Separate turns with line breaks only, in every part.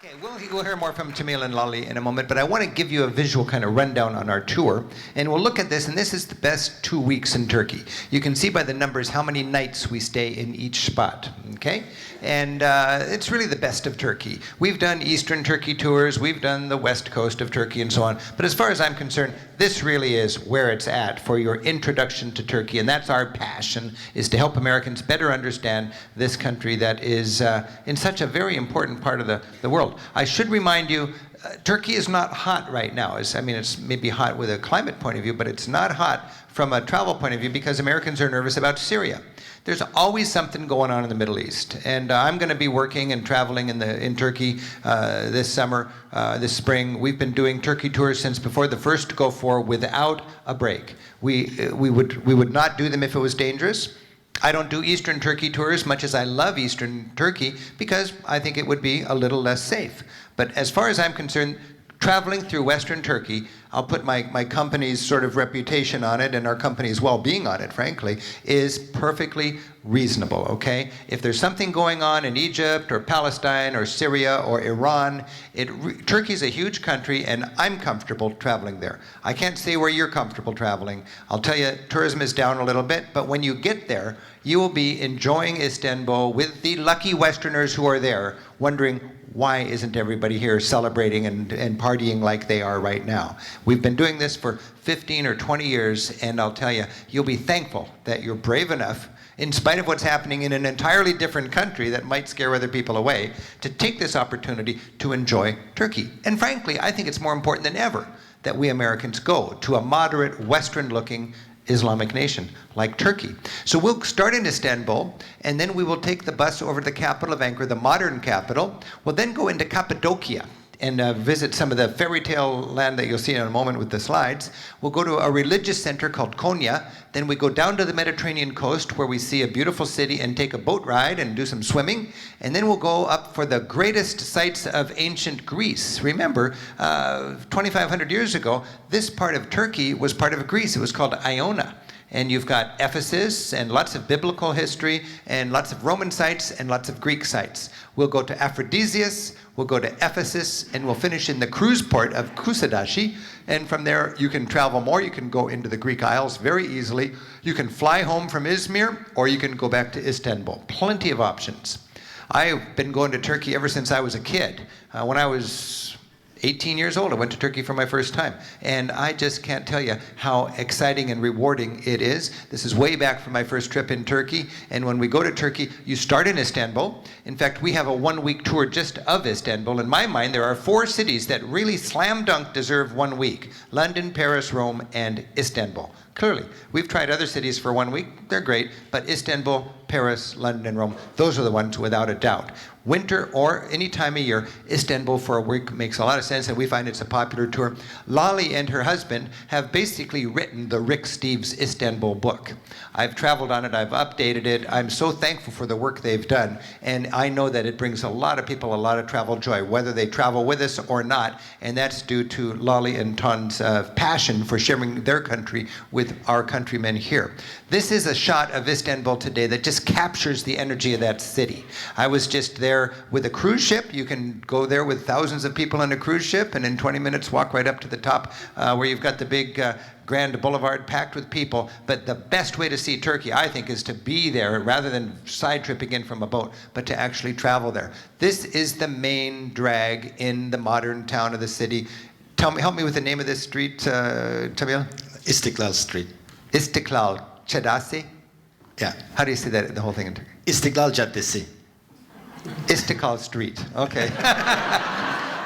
Okay, we'll hear more from Tamil and Lali in a moment, but I want to give you a visual kind of rundown on our tour. And we'll look at this, and this is the best 2 weeks in Turkey. You can see by the numbers how many nights we stay in each spot, okay? And it's really the best of Turkey. We've done Eastern Turkey tours, we've done the west coast of Turkey and so on. But as far as I'm concerned, this really is where it's at for your introduction to Turkey. And that's our passion, is to help Americans better understand this country that is in such a very important part of the world. I should remind you, Turkey is not hot right now. It's maybe hot with a climate point of view, but it's not hot from a travel point of view because Americans are nervous about Syria. There's always something going on in the Middle East. And I'm going to be working and traveling in Turkey this summer, this spring. We've been doing Turkey tours since before the first Gulf War without a break. We would not do them if it was dangerous. I don't do Eastern Turkey tours much as I love Eastern Turkey because I think it would be a little less safe. But as far as I'm concerned, traveling through Western Turkey, I'll put my company's sort of reputation on it and our company's well-being on it, frankly, is perfectly reasonable, okay? If there's something going on in Egypt or Palestine or Syria or Iran, Turkey's a huge country and I'm comfortable traveling there. I can't say where you're comfortable traveling. I'll tell you, tourism is down a little bit, but when you get there, you will be enjoying Istanbul with the lucky Westerners who are there, wondering, why isn't everybody here celebrating and partying like they are right now? We've been doing this for 15 or 20 years, and I'll tell you, you'll be thankful that you're brave enough, in spite of what's happening in an entirely different country that might scare other people away, to take this opportunity to enjoy Turkey. And frankly, I think it's more important than ever that we Americans go to a moderate, Western-looking Islamic nation like Turkey. So we'll start in Istanbul, and then we will take the bus over to the capital of Ankara, the modern capital. We'll then go into Cappadocia and visit some of the fairy tale land that you'll see in a moment with the slides. We'll go to a religious center called Konya. Then we go down to the Mediterranean coast where we see a beautiful city and take a boat ride and do some swimming. And then we'll go up for the greatest sites of ancient Greece. Remember, 2,500 years ago, this part of Turkey was part of Greece. It was called Ionia. And you've got Ephesus and lots of biblical history and lots of Roman sites and lots of Greek sites. We'll go to Aphrodisias, we'll go to Ephesus, and we'll finish in the cruise port of Cappadocia. And from there, you can travel more. You can go into the Greek Isles very easily. You can fly home from Izmir, or you can go back to Istanbul. Plenty of options. I've been going to Turkey ever since I was a kid. When I was 18 years old, I went to Turkey for my first time. And I just can't tell you how exciting and rewarding it is. This is way back from my first trip in Turkey. And when we go to Turkey, you start in Istanbul. In fact, we have a 1-week tour just of Istanbul. In my mind, there are 4 cities that really slam dunk deserve 1 week: London, Paris, Rome, and Istanbul. Clearly, we've tried other cities for 1 week. They're great. But Istanbul, Paris, London, and Rome, those are the ones without a doubt. Winter or any time of year, Istanbul for a week makes a lot of sense, and we find it's a popular tour. Lali and her husband have basically written the Rick Steves Istanbul book. I've traveled on it, I've updated it. I'm so thankful for the work they've done, and I know that it brings a lot of people a lot of travel joy, whether they travel with us or not, and that's due to Lali and Ton's passion for sharing their country with our countrymen here. This is a shot of Istanbul today that just captures the energy of that city. I was just there with a cruise ship. You can go there with thousands of people on a cruise ship and in 20 minutes walk right up to the top where you've got the big Grand Boulevard packed with people. But the best way to see Turkey, I think, is to be there rather than side tripping in from a boat, but to actually travel there. This is the main drag in the modern town of the city. Help me with the name of this street, Tamil?
Istiklal Street.
Istiklal Caddesi?
Yeah.
How do you say that, the whole thing in Turkey?
İstiklal Caddesi.
Istiklal Street, okay.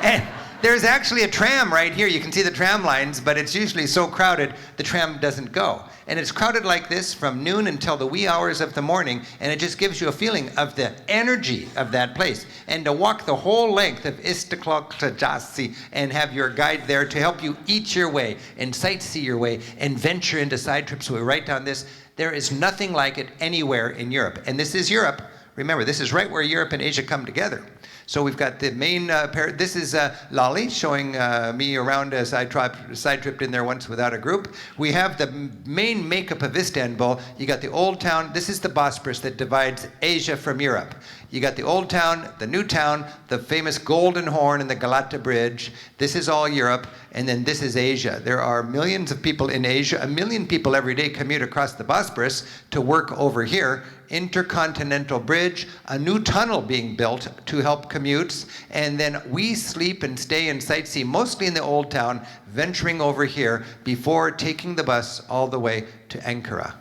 And there's actually a tram right here. You can see the tram lines, but it's usually so crowded, the tram doesn't go. And it's crowded like this from noon until the wee hours of the morning, and it just gives you a feeling of the energy of that place. And to walk the whole length of Istiklal Caddesi and have your guide there to help you eat your way and sightsee your way and venture into side trips. So we write down this. There is nothing like it anywhere in Europe. And this is Europe. Remember, this is right where Europe and Asia come together. So we've got the main this is Lolly showing me around as I side tripped in there once without a group. We have the main makeup of Istanbul. You got the old town. This is the Bosporus that divides Asia from Europe. You got the old town, the new town, the famous Golden Horn and the Galata Bridge. This is all Europe, and then this is Asia. There are millions of people in Asia. 1 million people every day commute across the Bosporus to work over here. Intercontinental bridge, a new tunnel being built to help commutes, and then we sleep and stay and sightsee mostly in the old town, venturing over here before taking the bus all the way to Ankara.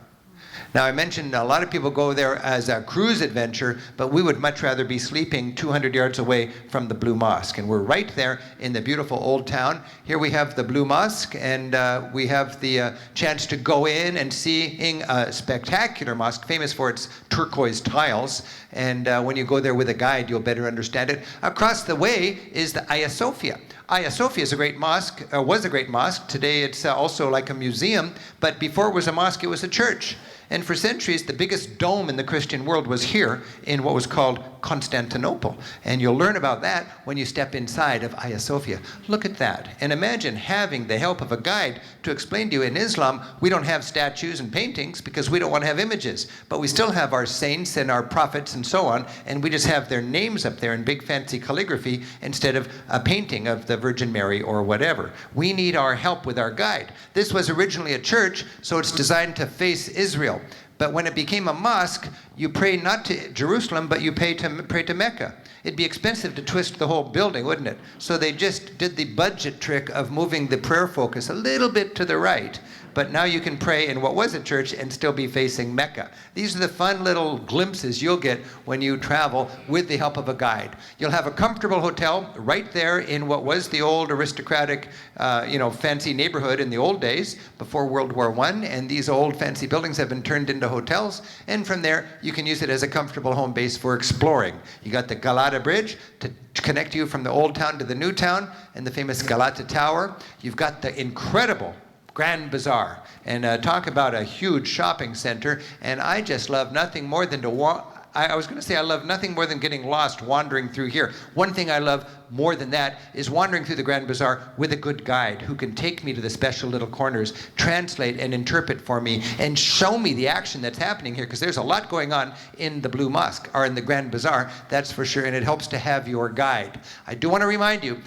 Now, I mentioned a lot of people go there as a cruise adventure, but we would much rather be sleeping 200 yards away from the Blue Mosque. And we're right there in the beautiful old town. Here we have the Blue Mosque, and we have the chance to go in and seeing a spectacular mosque, famous for its turquoise tiles. And when you go there with a guide, you'll better understand it. Across the way is the Hagia Sophia. Hagia Sophia is a great mosque, was a great mosque. Today it's also like a museum, but before it was a mosque, it was a church. And for centuries, the biggest dome in the Christian world was here in what was called Constantinople. And you'll learn about that when you step inside of Hagia Sophia. Look at that. And imagine having the help of a guide to explain to you, in Islam, we don't have statues and paintings because we don't want to have images. But we still have our saints and our prophets and so on, and we just have their names up there in big fancy calligraphy instead of a painting of the Virgin Mary or whatever. We need our help with our guide. This was originally a church, so it's designed to face Israel. But when it became a mosque, you pray not to Jerusalem, but you pray to Mecca. It'd be expensive to twist the whole building, wouldn't it? So they just did the budget trick of moving the prayer focus a little bit to the right. But now you can pray in what was a church and still be facing Mecca. These are the fun little glimpses you'll get when you travel with the help of a guide. You'll have a comfortable hotel right there in what was the old aristocratic, fancy neighborhood in the old days before World War I. And these old fancy buildings have been turned into hotels. And from there, you can use it as a comfortable home base for exploring. You got the Galata Bridge to connect you from the old town to the new town, and the famous Galata Tower. You've got the incredible Grand Bazaar, and talk about a huge shopping center. And I just love nothing more than I was going to say I love nothing more than getting lost wandering through here. One thing I love more than that is wandering through the Grand Bazaar with a good guide who can take me to the special little corners, translate and interpret for me, and show me the action that's happening here, because there's a lot going on in the Blue Mosque, or in the Grand Bazaar, that's for sure, and it helps to have your guide. I do want to remind you,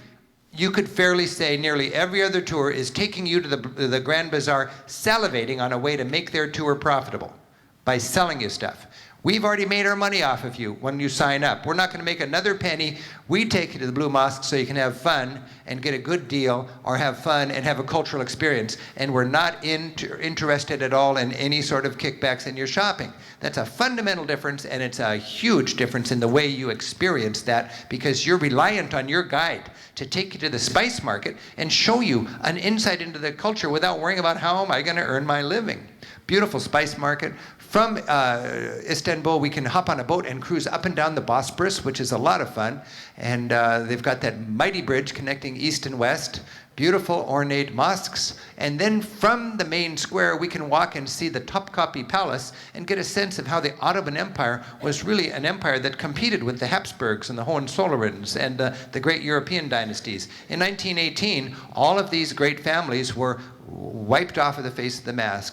you could fairly say nearly every other tour is taking you to the Grand Bazaar, salivating on a way to make their tour profitable by selling you stuff. We've already made our money off of you when you sign up. We're not going to make another penny. We take you to the Blue Mosque so you can have fun and get a good deal, or have fun and have a cultural experience. And we're not interested at all in any sort of kickbacks in your shopping. That's a fundamental difference, and it's a huge difference in the way you experience that, because you're reliant on your guide to take you to the spice market and show you an insight into the culture without worrying about how am I going to earn my living. Beautiful spice market. From Istanbul, we can hop on a boat and cruise up and down the Bosporus, which is a lot of fun. And they've got that mighty bridge connecting east and west. Beautiful ornate mosques. And then from the main square, we can walk and see the Topkapi Palace and get a sense of how the Ottoman Empire was really an empire that competed with the Habsburgs and the Hohenzollerns and the great European dynasties. In 1918, all of these great families were wiped off of the face of the map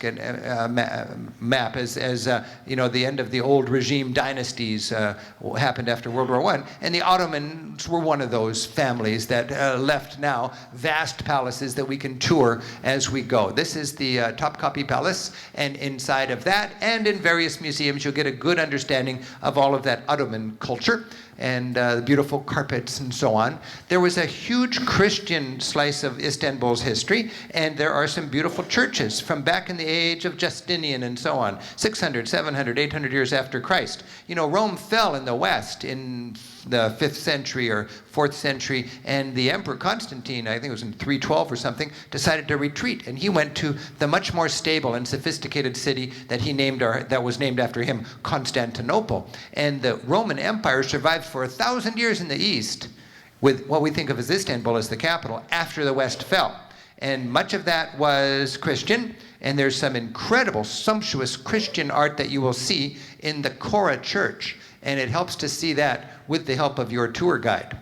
as the end of the old regime dynasties happened after World War I. And the Ottomans were one of those families that left now vast palaces that we can tour as we go. This is the Topkapi Palace, and inside of that and in various museums you'll get a good understanding of all of that Ottoman culture and the beautiful carpets and so on. There was a huge Christian slice of Istanbul's history, and there are some beautiful churches from back in the age of Justinian and so on, 600, 700, 800 years after Christ. You know, Rome fell in the West in the 5th century or 4th century, and the Emperor Constantine, I think it was in 312 or something, decided to retreat, and he went to the much more stable and sophisticated city that that was named after him, Constantinople. And the Roman Empire survived for 1,000 years in the East, with what we think of as Istanbul as the capital, after the West fell. And much of that was Christian, and there's some incredible, sumptuous Christian art that you will see in the Kora Church. and it helps to see that with the help of your tour guide.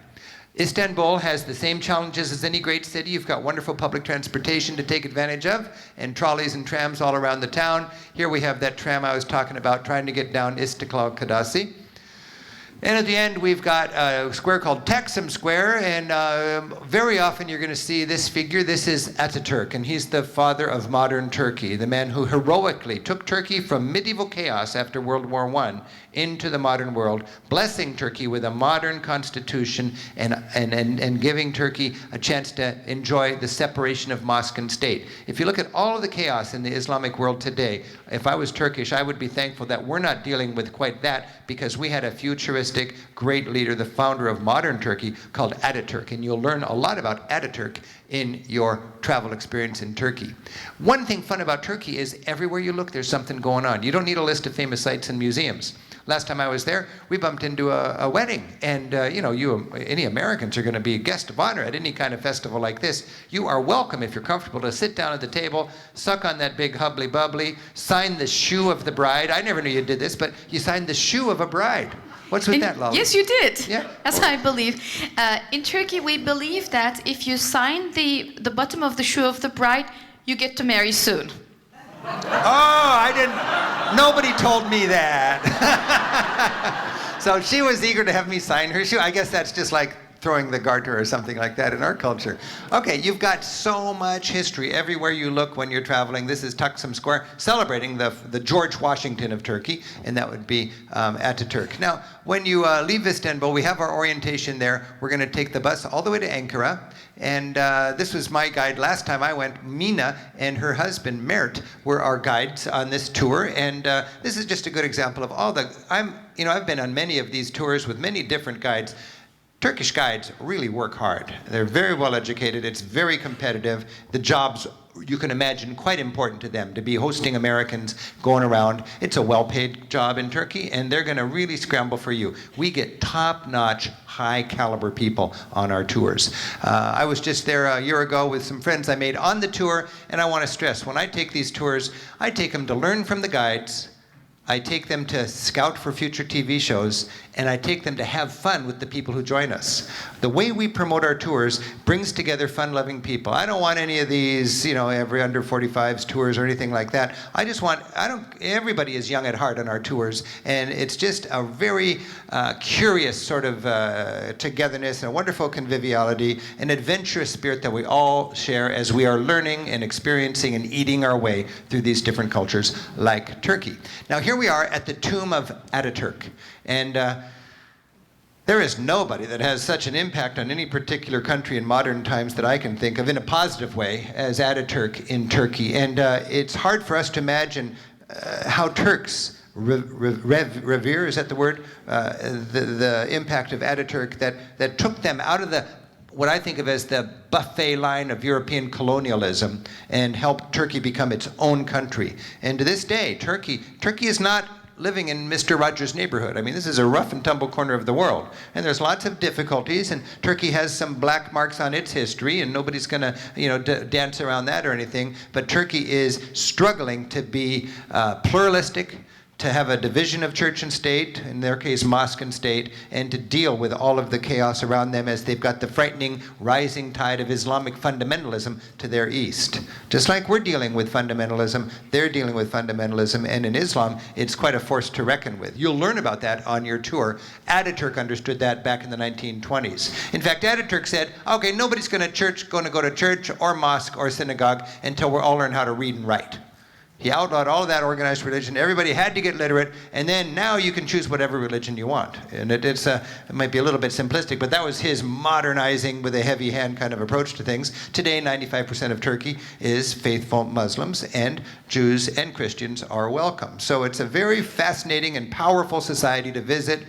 Istanbul has the same challenges as any great city. You've got wonderful public transportation to take advantage of, and trolleys and trams all around the town. Here we have that tram I was talking about, trying to get down Istiklal Caddesi. And at the end, we've got a square called Taksim Square, and very often you're going to see this figure. This is Ataturk, and he's the father of modern Turkey, the man who heroically took Turkey from medieval chaos after World War I into the modern world, blessing Turkey with a modern constitution and giving Turkey a chance to enjoy the separation of mosque and state. If you look at all of the chaos in the Islamic world today, if I was Turkish, I would be thankful that we're not dealing with quite that, because we had a futuristic, great leader, the founder of modern Turkey, called Ataturk. And you'll learn a lot about Ataturk in your travel experience in Turkey. One thing fun about Turkey is everywhere you look, there's something going on. You don't need a list of famous sites and museums. Last time I was there, we bumped into a wedding, and any Americans are going to be guest of honor at any kind of festival like this. You are welcome, if you're comfortable, to sit down at the table, suck on that big hubbly bubbly, sign the shoe of the bride. I never knew you did this, but you signed the shoe of a bride. What's with that, Lolly?
Yes, you did.
Yeah.
That's how I believe. In Turkey, we believe that if you sign the bottom of the shoe of the bride, you get to marry soon.
Oh, I didn't. Nobody told me that. So she was eager to have me sign her shoe. I guess that's just like throwing the garter or something like that in our culture. Okay, you've got so much history everywhere you look when you're traveling. This is Taksim Square, celebrating the George Washington of Turkey, and that would be Ataturk. Now, when you leave Istanbul, we have our orientation there. We're going to take the bus all the way to Ankara. And this was my guide last time I went. Mina and her husband, Mert, were our guides on this tour. And this is just a good example of all the... I've been on many of these tours with many different guides. Turkish guides really work hard. They're very well educated. It's very competitive. The jobs, you can imagine, quite important to them to be hosting Americans going around. It's a well-paid job in Turkey, and they're going to really scramble for you. We get top-notch, high-caliber people on our tours. I was just there a year ago with some friends I made on the tour, and I want to stress, when I take these tours, I take them to learn from the guides, I take them to scout for future TV shows, and I take them to have fun with the people who join us. The way we promote our tours brings together fun-loving people. I don't want any of these, every under 45s tours or anything like that. Everybody is young at heart on our tours, and it's just a very curious sort of togetherness and a wonderful conviviality, an adventurous spirit that we all share as we are learning and experiencing and eating our way through these different cultures like Turkey. Now, here we are at the tomb of Ataturk, and there is nobody that has such an impact on any particular country in modern times that I can think of in a positive way as Ataturk in Turkey. And it's hard for us to imagine how Turks revere, is that the word? The impact of Ataturk that took them out of what I think of as the buffet line of European colonialism and helped Turkey become its own country. And to this day, Turkey is not living in Mr. Rogers' neighborhood. I mean, this is a rough and tumble corner of the world. And there's lots of difficulties, and Turkey has some black marks on its history, and nobody's going to dance around that or anything. But Turkey is struggling to be pluralistic, to have a division of church and state, in their case mosque and state, and to deal with all of the chaos around them as they've got the frightening rising tide of Islamic fundamentalism to their east. Just like we're dealing with fundamentalism, they're dealing with fundamentalism, and in Islam, it's quite a force to reckon with. You'll learn about that on your tour. Ataturk understood that back in the 1920s. In fact, Ataturk said, okay, nobody's going to go to church or mosque or synagogue until we all learn how to read and write. He outlawed all of that organized religion. Everybody had to get literate, and then now you can choose whatever religion you want. And it might be a little bit simplistic, but that was his modernizing with a heavy hand kind of approach to things. Today, 95% of Turkey is faithful Muslims, and Jews and Christians are welcome. So it's a very fascinating and powerful society to visit.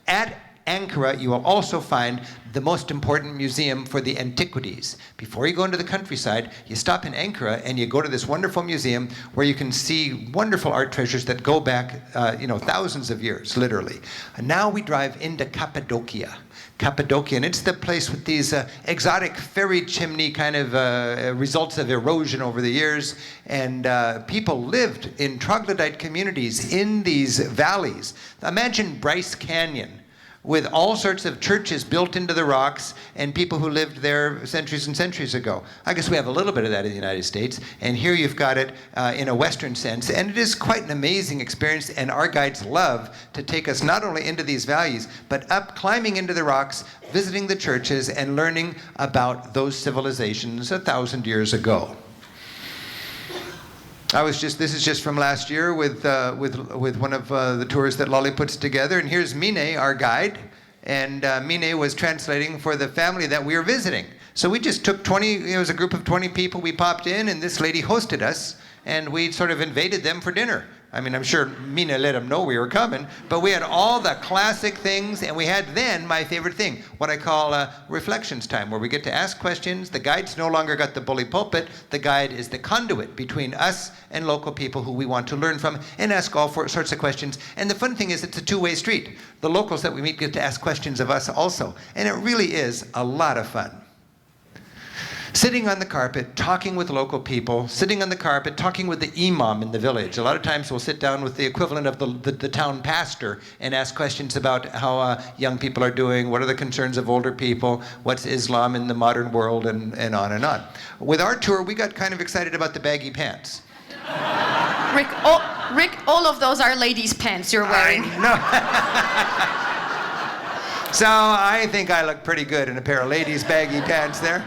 At Ankara, you will also find the most important museum for the antiquities. Before you go into the countryside, you stop in Ankara and you go to this wonderful museum where you can see wonderful art treasures that go back, thousands of years, literally. And now we drive into Cappadocia. Cappadocia, and it's the place with these exotic fairy-chimney kind of results of erosion over the years, and people lived in troglodyte communities in these valleys. Imagine Bryce Canyon, with all sorts of churches built into the rocks and people who lived there centuries and centuries ago. I guess we have a little bit of that in the United States, and here you've got it in a Western sense, and it is quite an amazing experience, and our guides love to take us not only into these valleys, but up, climbing into the rocks, visiting the churches, and learning about those civilizations 1,000 years ago. This is just from last year with one of the tours that Lolly puts together. And here's Mine, our guide. And Mine was translating for the family that we were visiting. So we just took 20, it was a group of 20 people. We popped in and this lady hosted us. And we sort of invaded them for dinner. I mean, I'm sure Mina let them know we were coming, but we had all the classic things, and we had then my favorite thing, what I call reflections time, where we get to ask questions. The guide's no longer got the bully pulpit. The guide is the conduit between us and local people who we want to learn from and ask all sorts of questions. And the fun thing is it's a two-way street. The locals that we meet get to ask questions of us also, and it really is a lot of fun. Sitting on the carpet, talking with local people, sitting on the carpet, talking with the imam in the village. A lot of times we'll sit down with the equivalent of the town pastor and ask questions about how young people are doing, what are the concerns of older people, what's Islam in the modern world, and on and on. With our tour, we got kind of excited about the baggy pants.
Rick, all of those are ladies' pants you're wearing.
No. So I think I look pretty good in a pair of ladies' baggy pants there.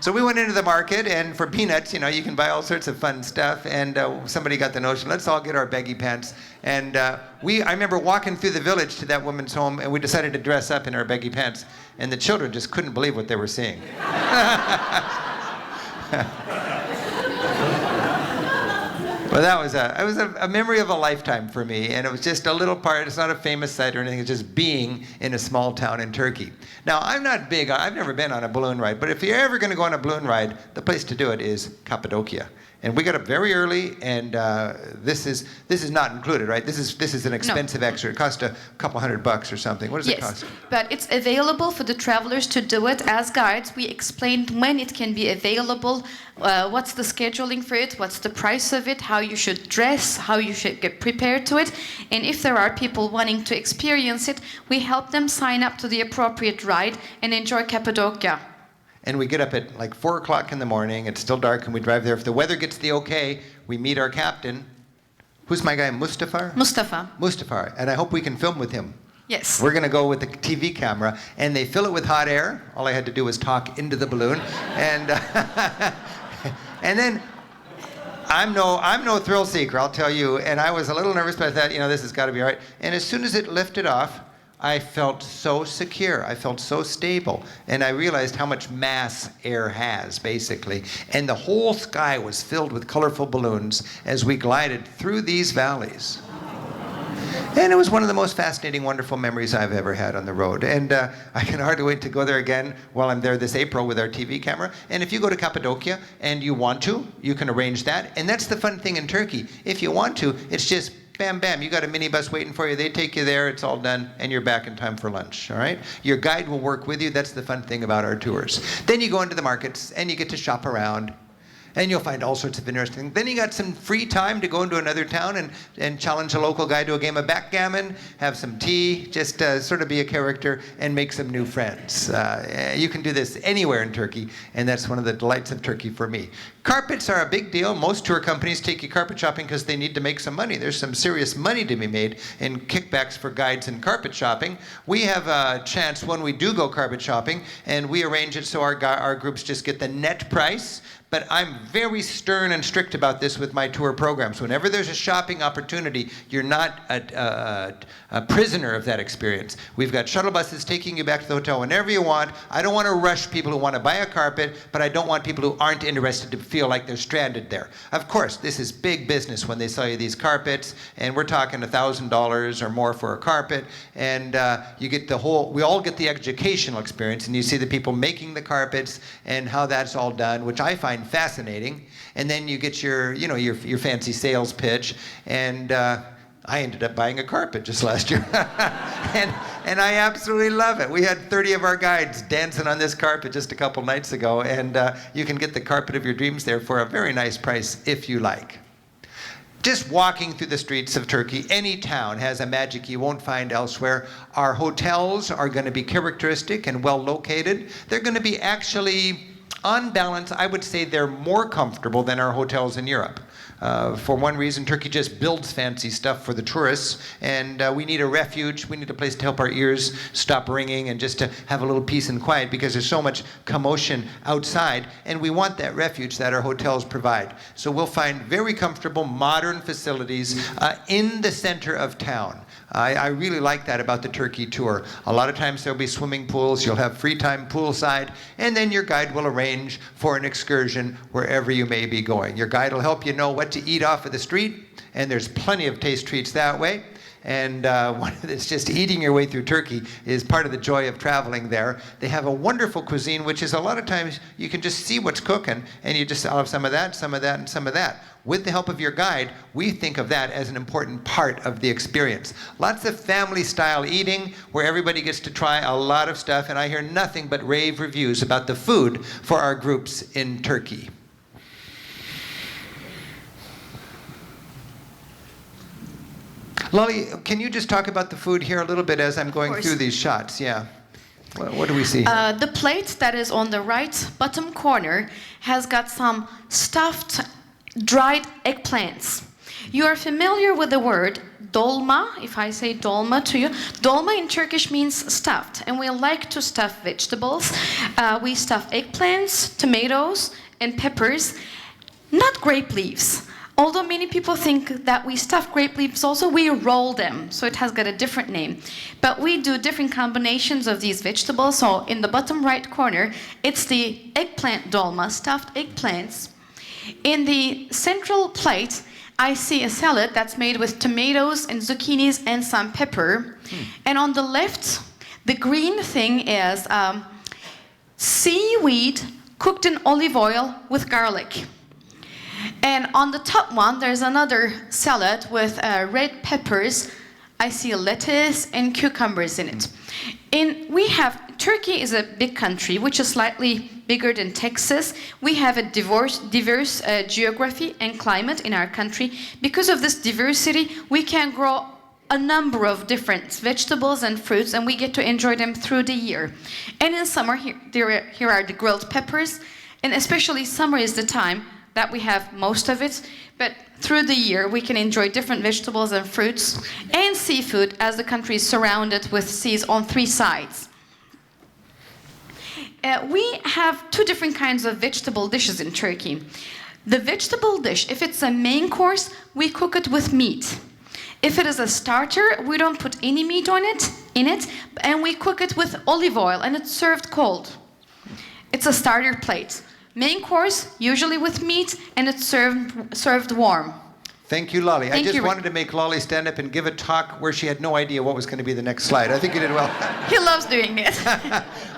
So we went into the market, and for peanuts, you can buy all sorts of fun stuff. And somebody got the notion, let's all get our baggy pants. And I remember walking through the village to that woman's home, and we decided to dress up in our baggy pants. And the children just couldn't believe what they were seeing. Well, that was a memory of a lifetime for me, and it was just a little part. It's not a famous site or anything. It's just being in a small town in Turkey. Now, I'm not big. I've never been on a balloon ride, but if you're ever going to go on a balloon ride, the place to do it is Cappadocia. And we got up very early, and this is not included, right? This is an expensive extra. It cost a couple $100 or something. What does it cost?
Yes, but it's available for the travelers to do it as guides. We explained when it can be available, what's the scheduling for it, what's the price of it, how you should dress, how you should get prepared to it. And if there are people wanting to experience it, we help them sign up to the appropriate ride and enjoy Cappadocia.
And we get up at like 4 o'clock in the morning. It's still dark, and we drive there. If the weather gets the okay, we meet our captain. Who's my guy, Mustafa? Mustafa. And I hope we can film with him.
Yes.
We're going to go with the TV camera, and they fill it with hot air. All I had to do was talk into the balloon. And and then I'm no thrill seeker, I'll tell you. And I was a little nervous, but I thought, this has got to be all right. And as soon as it lifted off, I felt so secure. I felt so stable. And I realized how much mass air has, basically. And the whole sky was filled with colorful balloons as we glided through these valleys. And it was one of the most fascinating, wonderful memories I've ever had on the road. And I can hardly wait to go there again while I'm there this April with our TV camera. And if you go to Cappadocia and you want to, you can arrange that. And that's the fun thing in Turkey. If you want to, it's just bam, bam, you got a minibus waiting for you. They take you there, it's all done, and you're back in time for lunch, all right? Your guide will work with you. That's the fun thing about our tours. Then you go into the markets, and you get to shop around, and you'll find all sorts of interesting things. Then you got some free time to go into another town and challenge a local guy to a game of backgammon, have some tea, just sort of be a character and make some new friends. You can do this anywhere in Turkey, and that's one of the delights of Turkey for me. Carpets are a big deal. Most tour companies take you carpet shopping because they need to make some money. There's some serious money to be made in kickbacks for guides and carpet shopping. We have a chance when we do go carpet shopping, and we arrange it so our groups just get the net price. But I'm very stern and strict about this with my tour programs. Whenever there's a shopping opportunity, you're not a prisoner of that experience. We've got shuttle buses taking you back to the hotel whenever you want. I don't want to rush people who want to buy a carpet, but I don't want people who aren't interested to feel like they're stranded there. Of course, this is big business when they sell you these carpets, and we're talking $1,000 or more for a carpet, and you get we all get the educational experience, and you see the people making the carpets and how that's all done, which I find fascinating. And then you get your fancy sales pitch, and I ended up buying a carpet just last year. And I absolutely love it. We had 30 of our guides dancing on this carpet just a couple nights ago, and you can get the carpet of your dreams there for a very nice price if you like. Just walking through the streets of Turkey, any town has a magic you won't find elsewhere. Our hotels are going to be characteristic and well located. They're going to be actually, on balance, I would say they're more comfortable than our hotels in Europe. For one reason, Turkey just builds fancy stuff for the tourists, and we need a refuge. We need a place to help our ears stop ringing and just to have a little peace and quiet because there's so much commotion outside, and we want that refuge that our hotels provide. So we'll find very comfortable, modern facilities in the center of town. I really like that about the Turkey tour. A lot of times there'll be swimming pools, you'll have free time poolside, and then your guide will arrange for an excursion wherever you may be going. Your guide will help you know what to eat off of the street, and there's plenty of taste treats that way. And it's just eating your way through Turkey is part of the joy of traveling there. They have a wonderful cuisine, which is a lot of times you can just see what's cooking, and you just have some of that, some of that, and some of that. With the help of your guide, we think of that as an important part of the experience. Lots of family-style eating where everybody gets to try a lot of stuff, and I hear nothing but rave reviews about the food for our groups in Turkey. Lolly, can you just talk about the food here a little bit as I'm going through these shots? Yeah. What do we see here?
The plate that is on the right bottom corner has got some stuffed dried eggplants. You are familiar with the word dolma, if I say dolma to you. Dolma in Turkish means stuffed, and we like to stuff vegetables. We stuff eggplants, tomatoes, and peppers, not grape leaves. Although many people think that we stuff grape leaves also, we roll them, so it has got a different name. But we do different combinations of these vegetables. So in the bottom right corner, it's the eggplant dolma, stuffed eggplants. In the central plate, I see a salad that's made with tomatoes and zucchinis and some pepper. And on the left, the green thing is seaweed cooked in olive oil with garlic. And on the top one, there's another salad with red peppers. I see lettuce and cucumbers in it. Turkey is a big country, which is slightly bigger than Texas. We have a diverse geography and climate in our country. Because of this diversity, we can grow a number of different vegetables and fruits, and we get to enjoy them through the year. And in summer, here are the grilled peppers, and especially summer is the time that we have most of it, but through the year we can enjoy different vegetables and fruits and seafood as the country is surrounded with seas on three sides. We have two different kinds of vegetable dishes in Turkey. The vegetable dish, if it's a main course, we cook it with meat. If it is a starter, we don't put any meat in it, and we cook it with olive oil, and it's served cold. It's a starter plate. Main course, usually with meat, and it's served warm.
Thank you, Lolly. I just wanted to make Lolly stand up and give a talk where she had no idea what was going to be the next slide. I think you did well.
He loves doing it.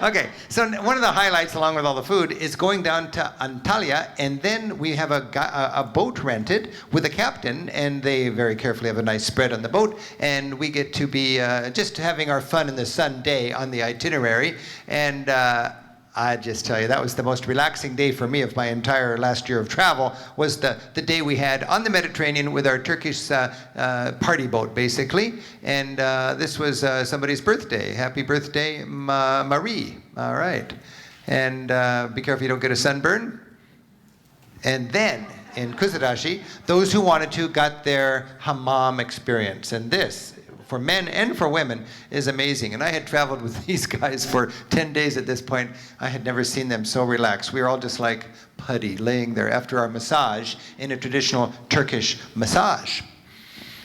Okay, so one of the highlights, along with all the food, is going down to Antalya, and then we have a boat rented with a captain, and they very carefully have a nice spread on the boat, and we get to be just having our fun in the sun day on the itinerary, and I just tell you, that was the most relaxing day for me of my entire last year of travel, was the day we had on the Mediterranean with our Turkish party boat, basically. And this was somebody's birthday. Happy birthday, Marie. All right. And be careful you don't get a sunburn. And then, in Kuzadashi, those who wanted to got their hammam experience. And this, for men and for women, is amazing. And I had traveled with these guys for 10 days at this point. I had never seen them so relaxed. We were all just like putty, laying there after our massage in a traditional Turkish massage.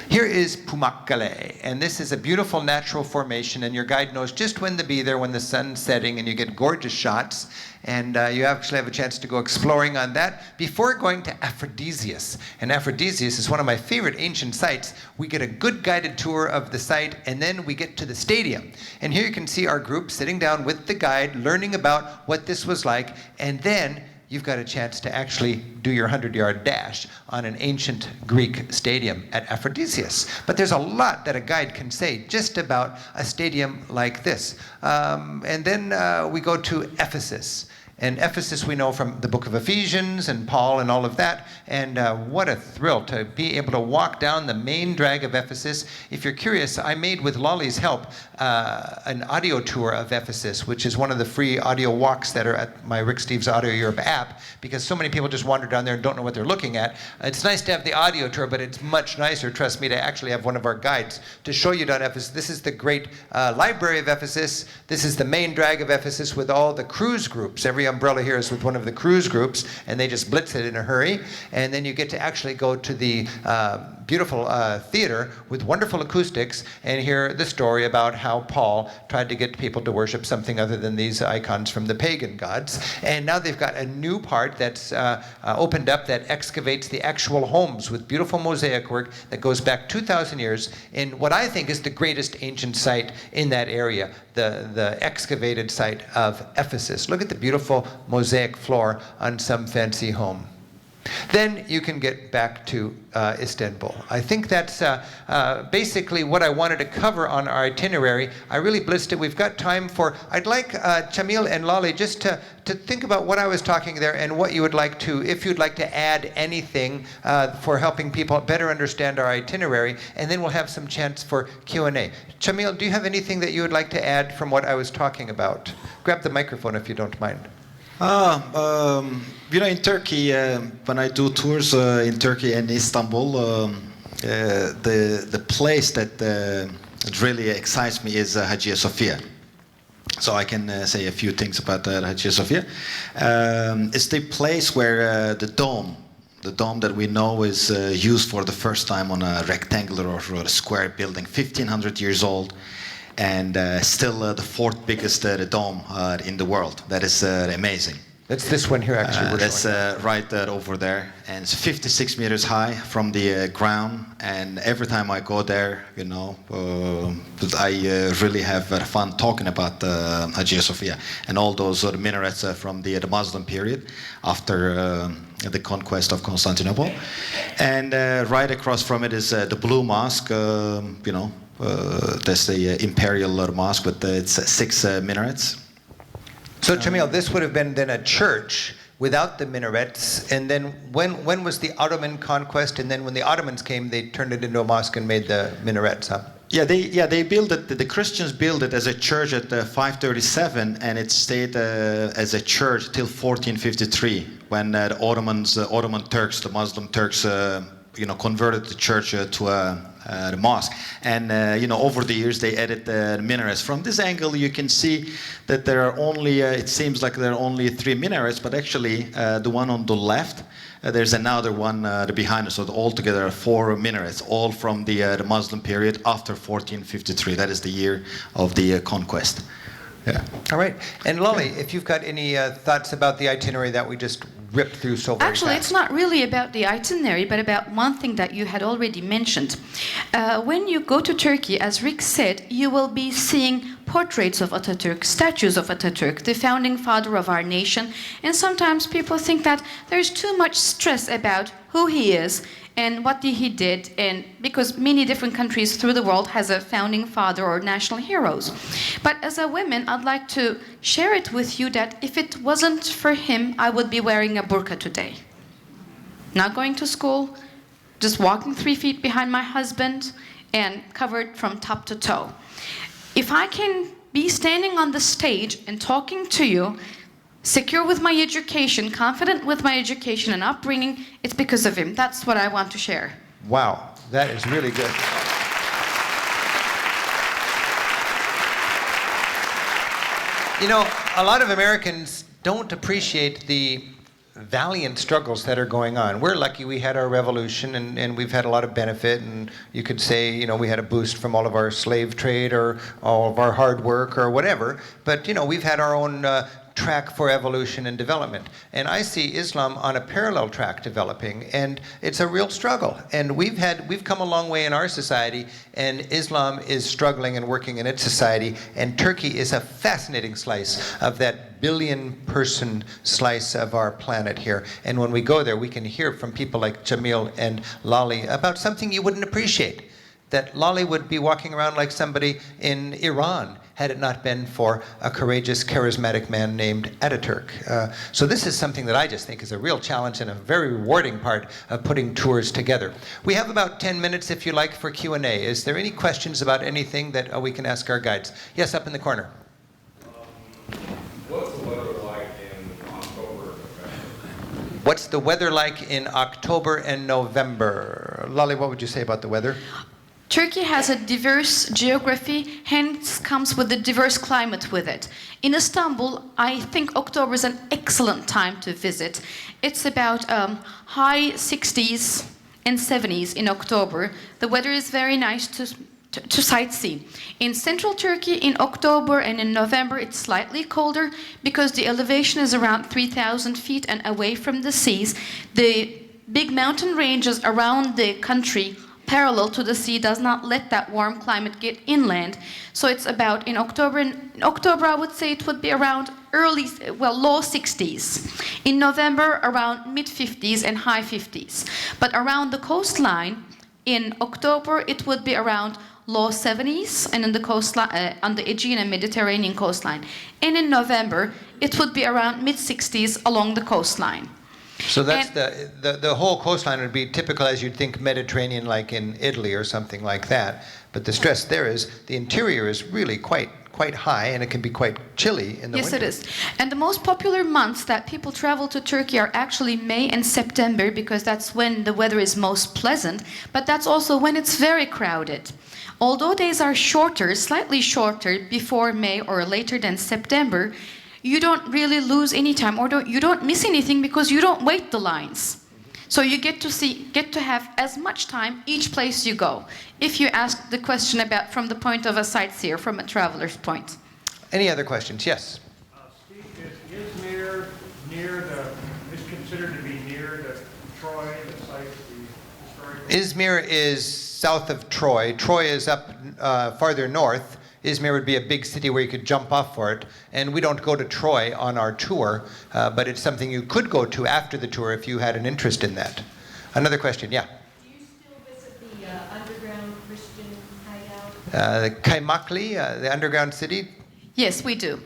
Here is Pamukkale, and this is a beautiful natural formation, and your guide knows just when to be there when the sun's setting, and you get gorgeous shots, and you actually have a chance to go exploring on that before going to Aphrodisias. And Aphrodisias is one of my favorite ancient sites. We get a good guided tour of the site, and then we get to the stadium. And here you can see our group sitting down with the guide, learning about what this was like, and then you've got a chance to actually do your 100-yard dash on an ancient Greek stadium at Aphrodisias. But there's a lot that a guide can say just about a stadium like this. And then we go to Ephesus. And Ephesus we know from the book of Ephesians and Paul and all of that. And what a thrill to be able to walk down the main drag of Ephesus. If you're curious, I made, with Lolly's help, an audio tour of Ephesus, which is one of the free audio walks that are at my Rick Steves Audio Europe app, because so many people just wander down there and don't know what they're looking at. It's nice to have the audio tour, but it's much nicer, trust me, to actually have one of our guides to show you down Ephesus. This is the great library of Ephesus. This is the main drag of Ephesus with all the cruise groups. Every umbrella here is with one of the cruise groups, and they just blitz it in a hurry. And then you get to actually go to the beautiful theater with wonderful acoustics and hear the story about how Paul tried to get people to worship something other than these icons from the pagan gods. And now they've got a new part that's opened up that excavates the actual homes with beautiful mosaic work that goes back 2,000 years in what I think is the greatest ancient site in that area, the excavated site of Ephesus. Look at the beautiful mosaic floor on some fancy home. Then you can get back to Istanbul. I think that's basically what I wanted to cover on our itinerary. I really blissed it. We've got time for, I'd like Chamil and Lolly just to think about what I was talking there and what you would like to, if you'd like to add anything for helping people better understand our itinerary, and then we'll have some chance for Q&A. Chamil, do you have anything that you would like to add from what I was talking about? Grab the microphone if you don't mind.
In Turkey, when I do tours in Turkey and Istanbul, the place that really excites me is Hagia Sofia. So I can say a few things about Hagia Sofia. It's the place where the dome that we know is used for the first time on a rectangular or a square building, 1,500 years old. And still the fourth biggest dome in the world. That is amazing.
That's this one here, actually.
That's right over there. And it's 56 meters high from the ground. And every time I go there, I really have fun talking about Hagia Sophia and all those minarets from the Muslim period after the conquest of Constantinople. And right across from it is the Blue Mosque, that's the imperial mosque with its 6 minarets.
So, Chamil, this would have been then a church without the minarets. And then when was the Ottoman conquest? And then when the Ottomans came, they turned it into a mosque and made the minarets, huh?
Yeah, they built it. The Christians built it as a church at 537, and it stayed as a church till 1453, when the Ottoman Turks, the Muslim Turks, converted the church to the mosque. And over the years they added the minarets. From this angle you can see that there are only, it seems like there are only 3 minarets, but actually the one on the left, there's another one behind us. So altogether are 4 minarets, all from the Muslim period after 1453. That is the year of the conquest. Yeah.
All right. And Lolly, if you've got any thoughts about the itinerary that we just ripped through so very
Actually,
fast.
it's not really about the itinerary, but about one thing that you had already mentioned. When you go to Turkey, as Rick said, you will be seeing portraits of Atatürk, statues of Atatürk, the founding father of our nation. And sometimes people think that there's too much stress about who he is and what he did, and because many different countries through the world has a founding father or national heroes. But as a woman, I'd like to share it with you that if it wasn't for him, I would be wearing a burqa today. Not going to school, just walking 3 feet behind my husband and covered from top to toe. If I can be standing on the stage and talking to you, secure with my education, confident with my education and upbringing, it's because of him. That's what I want to share.
Wow, that is really good. A lot of Americans don't appreciate the valiant struggles that are going on. We're lucky we had our revolution and we've had a lot of benefit, and you could say, we had a boost from all of our slave trade or all of our hard work or whatever, but we've had our own track for evolution and development. And I see Islam on a parallel track developing, and it's a real struggle. And we've come a long way in our society, and Islam is struggling and working in its society, and Turkey is a fascinating slice of that billion-person slice of our planet here. And when we go there, we can hear from people like Jamil and Lali about something you wouldn't appreciate. That Lali would be walking around like somebody in Iran had it not been for a courageous, charismatic man named Ataturk. So this is something that I just think is a real challenge and a very rewarding part of putting tours together. We have about 10 minutes, if you like, for Q&A. Is there any questions about anything that we can ask our guides? Yes, up in the corner.
What's the weather like in October and November?
What's the weather like in October and November? Lali, what would you say about the weather?
Turkey has a diverse geography, hence comes with a diverse climate with it. In Istanbul, I think October is an excellent time to visit. It's about high 60s and 70s in October. The weather is very nice to sightsee. In central Turkey, in October and in November, it's slightly colder because the elevation is around 3,000 feet and away from the seas. The big mountain ranges around the country parallel to the sea does not let that warm climate get inland. So it's about in October I would say it would be around low 60s. In November around mid 50s and high 50s. But around the coastline in October it would be around low 70s and in the coastline on the Aegean and Mediterranean coastline. And in November it would be around mid 60s along the coastline.
So that's the whole coastline would be typical as you'd think Mediterranean, like in Italy or something like that. But the stress there is the interior is really quite high, and it can be quite chilly in the winter.
Yes, it is. And the most popular months that people travel to Turkey are actually May and September because that's when the weather is most pleasant, but that's also when it's very crowded. Although days are shorter, slightly shorter before May or later than September, you don't really lose any time or you don't miss anything because you don't wait the lines. So you get to have as much time each place you go. If you ask the question about from the point of a sightseer, from a traveler's point.
Any other questions? Yes.
Steve, is Izmir is considered to be near the Troy, the site of the historical?
Izmir is south of Troy. Troy is up farther north. Izmir would be a big city where you could jump off for it. And we don't go to Troy on our tour, but it's something you could go to after the tour if you had an interest in that. Another question, yeah?
Do you still visit the underground Christian hideout?
Kaymakli, the underground city.
Yes, we do.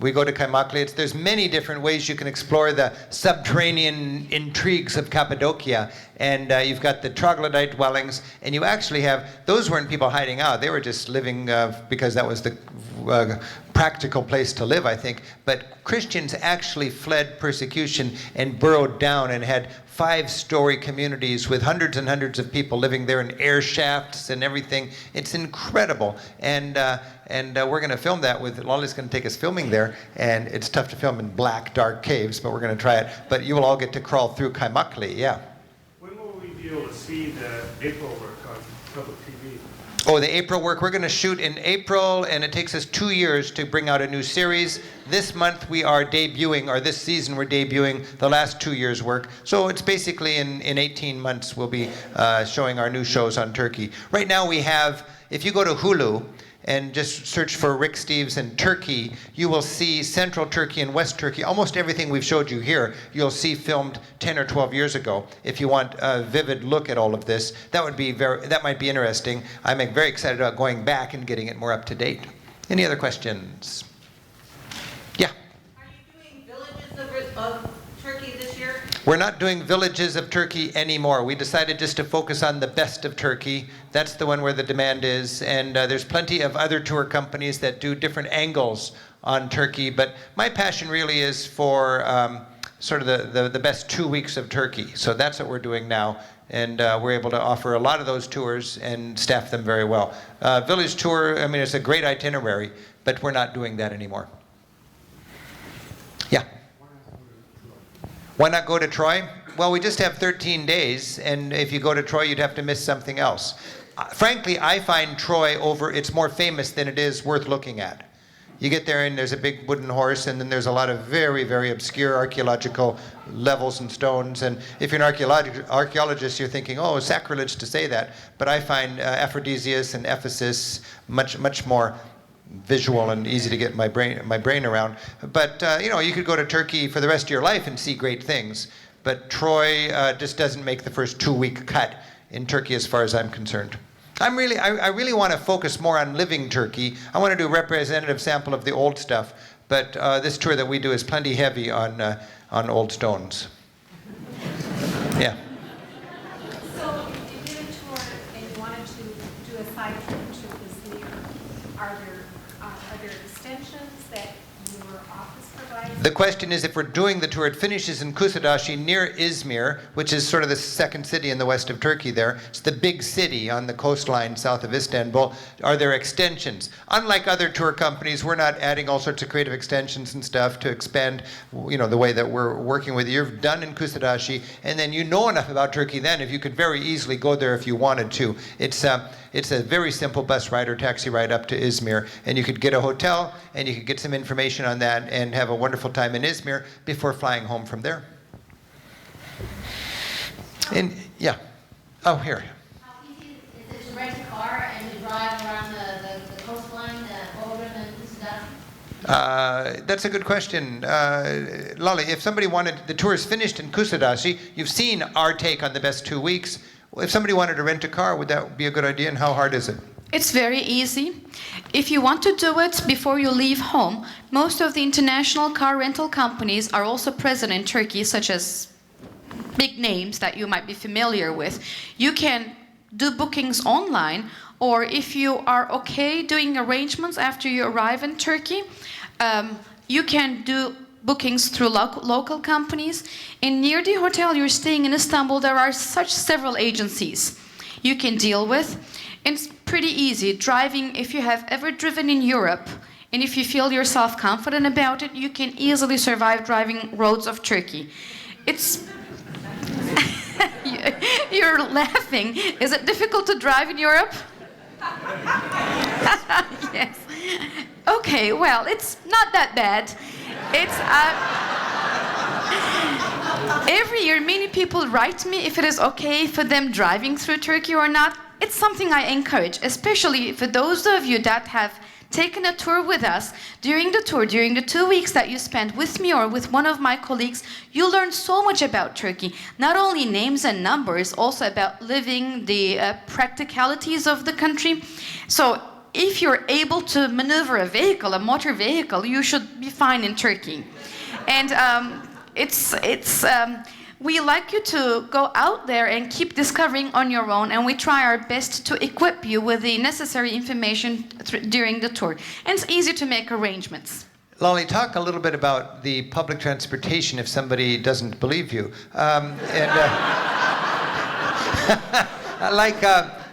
We go to Kaymakli. There's many different ways you can explore the subterranean intrigues of Cappadocia. And you've got the troglodyte dwellings. And you actually have, those weren't people hiding out. They were just living because that was the practical place to live, I think. But Christians actually fled persecution and burrowed down and had 5-story communities with hundreds and hundreds of people living there in air shafts and everything. It's incredible. And we're going to film that with, Lolly's going to take us filming there. And it's tough to film in black, dark caves, but we're going to try it. But you will all get to crawl through Kaymakli, yeah.
When will we be able to see the April work on public TV?
Oh, the April work, we're going to shoot in April, and it takes us 2 years to bring out a new series. This month we are debuting, or this season we're debuting the last 2 years' work. So it's basically in 18 months we'll be showing our new shows on Turkey. Right now we have, if you go to Hulu, and just search for Rick Steves and Turkey, you will see Central Turkey and West Turkey. Almost everything we've showed you here, you'll see filmed 10 or 12 years ago. If you want a vivid look at all of this, that might be interesting. I'm very excited about going back and getting it more up to date. Any other questions? Yeah.
Are you doing villages of Turkey this year?
We're not doing villages of Turkey anymore. We decided just to focus on the best of Turkey. That's the one where the demand is. And there's plenty of other tour companies that do different angles on Turkey. But my passion really is for sort of the best 2 weeks of Turkey. So that's what we're doing now. And we're able to offer a lot of those tours and staff them very well. Village tour, I mean, it's a great itinerary, but we're not doing that anymore. Yeah. Why not go to Troy? Well, we just have 13 days, and if you go to Troy, you'd have to miss something else. Frankly, I find Troy it's more famous than it is worth looking at. You get there and there's a big wooden horse, and then there's a lot of very, very obscure archaeological levels and stones. And if you're an archaeologist, you're thinking, oh, sacrilege to say that. But I find Aphrodisias and Ephesus much more visual and easy to get my brain around. But you could go to Turkey for the rest of your life and see great things. But Troy just doesn't make the first 2-week cut in Turkey as far as I'm concerned. I really want to focus more on living Turkey. I want to do a representative sample of the old stuff. But this tour that we do is plenty heavy on old stones. Yeah.
So if you did a tour and you wanted to do a side trip to this year, are there extensions that your office provides?
The question is, if we're doing the tour, it finishes in Cappadocia near Izmir, which is sort of the second city in the west of Turkey there. It's the big city on the coastline south of Istanbul. Are there extensions? Unlike other tour companies, we're not adding all sorts of creative extensions and stuff to expand, the way that we're working with you. You're done in Cappadocia, and then you know enough about Turkey then if you could very easily go there if you wanted to. It's a very simple bus ride or taxi ride up to Izmir, and you could get a hotel, and you could get some information on that and have a wonderful time in Izmir before flying home from there. And yeah, oh here.
How easy is it to rent a car and to drive around the coastline, over the Cappadocia?
That's a good question. Lolly, if somebody wanted, the tour is finished in Cappadocia, you've seen our take on the best 2 weeks. If somebody wanted to rent a car, would that be a good idea, and how hard is it?
It's very easy. If you want to do it before you leave home, most of the international car rental companies are also present in Turkey, such as big names that you might be familiar with. You can do bookings online, or if you are okay doing arrangements after you arrive in Turkey, you can do bookings through local companies. And near the hotel you're staying in Istanbul, there are several agencies you can deal with. It's pretty easy. Driving, if you have ever driven in Europe, and if you feel yourself confident about it, you can easily survive driving roads of Turkey. It's... You're laughing. Is it difficult to drive in Europe? Yes. Okay, well, it's not that bad. It's every year many people write me if it is okay for them driving through Turkey or not. It's something I encourage, especially for those of you that have taken a tour with us. During the tour, during the 2 weeks that you spent with me or with one of my colleagues, you learn so much about Turkey. Not only names and numbers, also about living, the practicalities of the country. So if you're able to maneuver a vehicle, a motor vehicle, you should be fine in Turkey. And we like you to go out there and keep discovering on your own, and we try our best to equip you with the necessary information during the tour. And it's easy to make arrangements.
Lolly, talk a little bit about the public transportation if somebody doesn't believe you.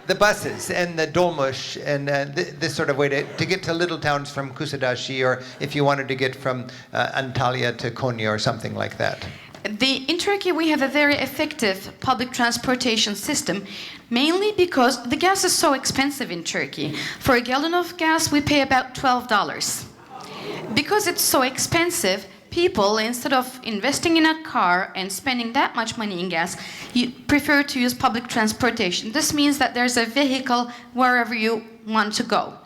The buses and the dolmuş and this sort of way to get to little towns from Cappadocia, or if you wanted to get from Antalya to Konya or something like that.
In Turkey, we have a very effective public transportation system, mainly because the gas is so expensive in Turkey. For a gallon of gas, we pay about $12. Because it's so expensive, people, instead of investing in a car and spending that much money in gas, you prefer to use public transportation. This means that there's a vehicle wherever you want to go.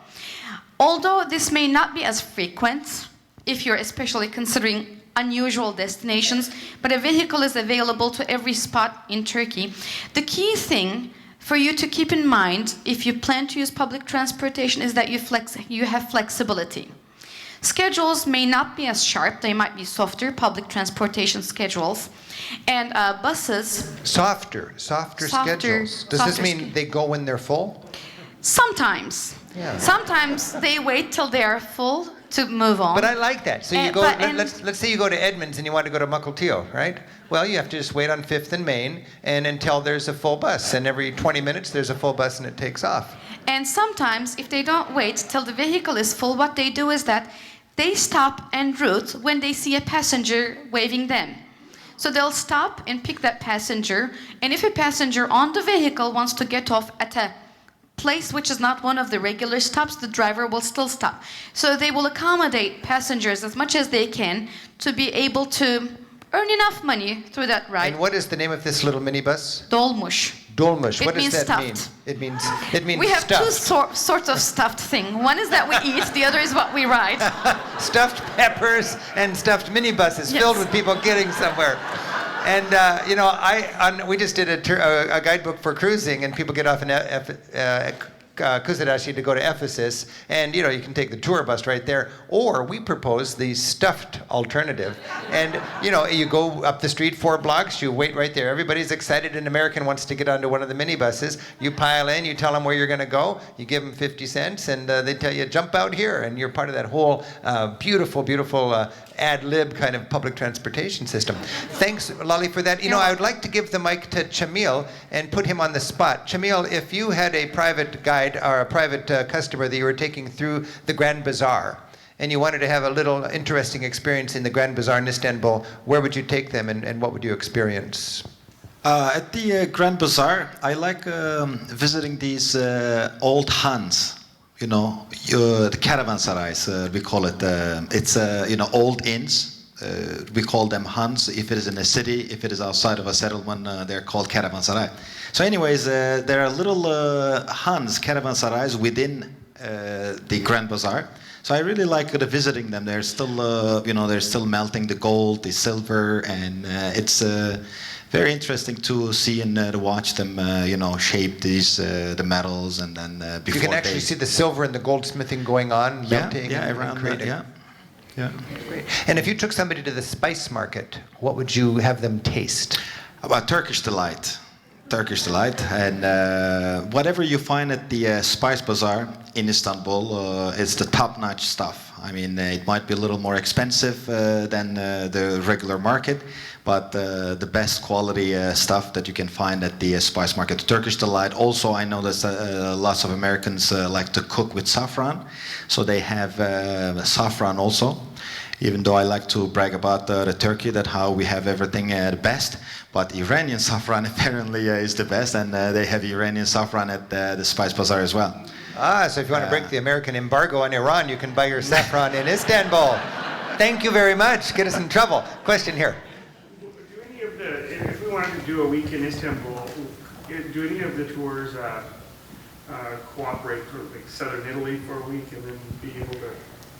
Although this may not be as frequent, if you're especially considering unusual destinations, but a vehicle is available to every spot in Turkey. The key thing for you to keep in mind if you plan to use public transportation is that you have flexibility. Schedules may not be as sharp, they might be softer, public transportation schedules. And buses...
Softer schedules. Does this mean they go when they're full?
Sometimes.
Yeah.
Sometimes they wait till they are full to move on.
But I like that. So you go. Let's say you go to Edmonds and you want to go to Mukilteo, right? Well, you have to just wait on 5th and Main and until there's a full bus, and every 20 minutes there's a full bus and it takes off.
And sometimes, if they don't wait till the vehicle is full, what they do is that they stop en route when they see a passenger waving them. So they'll stop and pick that passenger, and if a passenger on the vehicle wants to get off at a place which is not one of the regular stops, the driver will still stop. So they will accommodate passengers as much as they can to be able to earn enough money through that ride.
And what is the name of this little minibus?
Dolmuş.
Dolmuş.
It
What does
means
that
stuffed.
mean? It means
We have
stuffed.
two sorts of stuffed thing. One is that we eat, the other is what we ride.
Stuffed peppers and stuffed minibuses
Yes.
filled with people getting somewhere. And we just did a guidebook for cruising, and people get off in Cappadocia to go to Ephesus, and you can take the tour bus right there, or we propose the stuffed alternative, and you go up the street 4 blocks, you wait right there. Everybody's excited. An American wants to get onto one of the minibuses. You pile in, you tell them where you're going to go, you give them 50 cents, and they tell you jump out here, and you're part of that whole beautiful ad lib kind of public transportation system. Thanks, Lali, for that. I would like to give the mic to Chamil and put him on the spot. Chamil, if you had a private guide or a private customer that you were taking through the Grand Bazaar, and you wanted to have a little interesting experience in the Grand Bazaar in Istanbul, where would you take them, and what would you experience?
At the Grand Bazaar, I like visiting these old Hans. The caravansarais, we call it. It's old inns. We call them Hans. If it is in a city, if it is outside of a settlement, they're called caravansarai. So, anyways, there are little Hans caravansarais within the Grand Bazaar. So I really like visiting them. They're still, they're still melting the gold, the silver, and it's very interesting to see and to watch them, shape the metals, and then before
you can actually see the silver and the goldsmithing going on, melting and
around
creating.
Yeah.
Great. And if you took somebody to the spice market, what would you have them taste?
About Turkish delight, and whatever you find at the Spice Bazaar in Istanbul, it's the top-notch stuff. I mean, it might be a little more expensive than the regular market, but the best quality stuff that you can find at the spice market. The Turkish delight. Also, I know that lots of Americans like to cook with saffron, so they have saffron also. Even though I like to brag about the Turkey, that how we have everything the best, but Iranian saffron apparently is the best, and they have Iranian saffron at the Spice Bazaar as well.
So if you want to break the American embargo on Iran, you can buy your saffron in Istanbul. Thank you very much. Get us in trouble. Question here.
If we wanted to do a week in Istanbul, do any of the tours cooperate for like southern Italy for a week and then be able to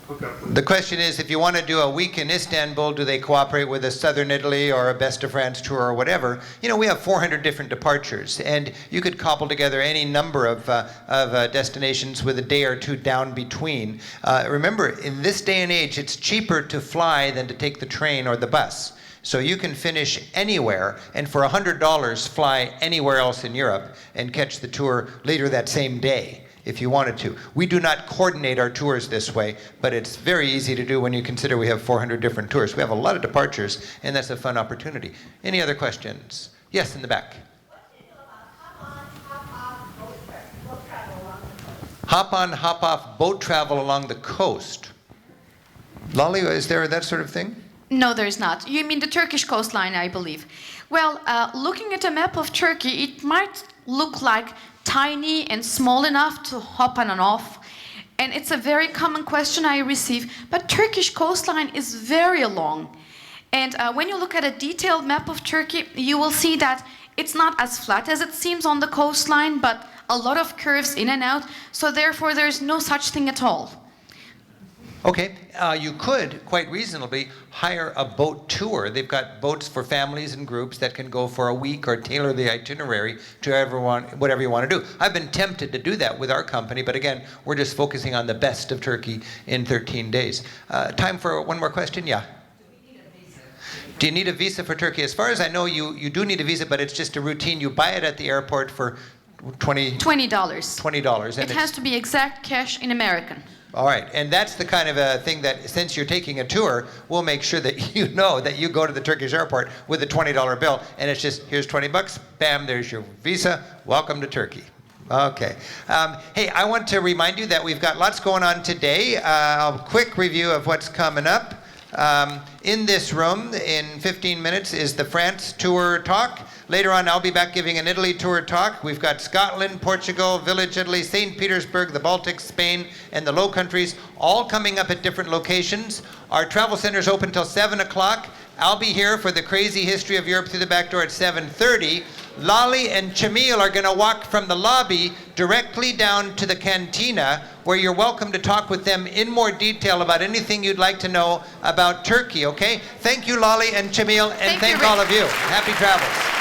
hook up with...
The question is, if you want to do a week in Istanbul, do they cooperate with a southern Italy or a Best of France tour or whatever? We have 400 different departures, and you could cobble together any number of destinations with a day or two down between. Remember, in this day and age, it's cheaper to fly than to take the train or the bus. So you can finish anywhere, and for $100 fly anywhere else in Europe and catch the tour later that same day if you wanted to. We do not coordinate our tours this way, but it's very easy to do when you consider we have 400 different tours. We have a lot of departures, and that's a fun opportunity. Any other questions? Yes, in the back. Hop on, hop off boat travel along the coast. Lali, is there that sort of thing?
No, there's not. You mean the Turkish coastline, I believe. Well, looking at a map of Turkey, it might look like tiny and small enough to hop on and off. And it's a very common question I receive. But Turkish coastline is very long. And when you look at a detailed map of Turkey, you will see that it's not as flat as it seems on the coastline, but a lot of curves in and out. So therefore, there's no such thing at all.
Okay, you could quite reasonably hire a boat tour. They've got boats for families and groups that can go for a week or tailor the itinerary to whatever you want to do. I've been tempted to do that with our company, but again, we're just focusing on the best of Turkey in 13 days. Time for one more question? Yeah. Do you need a visa for Turkey? As far as I know, you do need a visa, but it's just a routine. You buy it at the airport for $20. $20.
It has to be exact cash in American.
All right, and that's the kind of a thing that, since you're taking a tour, we'll make sure that you know that you go to the Turkish airport with a $20 bill, and it's just, here's 20 bucks, bam, there's your visa, welcome to Turkey. Okay. Hey, I want to remind you that we've got lots going on today. A quick review of what's coming up. In this room, in 15 minutes, is the France tour talk. Later on, I'll be back giving an Italy tour talk. We've got Scotland, Portugal, Village Italy, St. Petersburg, the Baltics, Spain, and the Low Countries, all coming up at different locations. Our travel center is open till 7 o'clock. I'll be here for the crazy history of Europe through the back door at 7:30. Lali and Chamil are going to walk from the lobby directly down to the cantina, where you're welcome to talk with them in more detail about anything you'd like to know about Turkey, okay? Thank you, Lali and Chamil, and
Thank you,
all of you. Happy travels.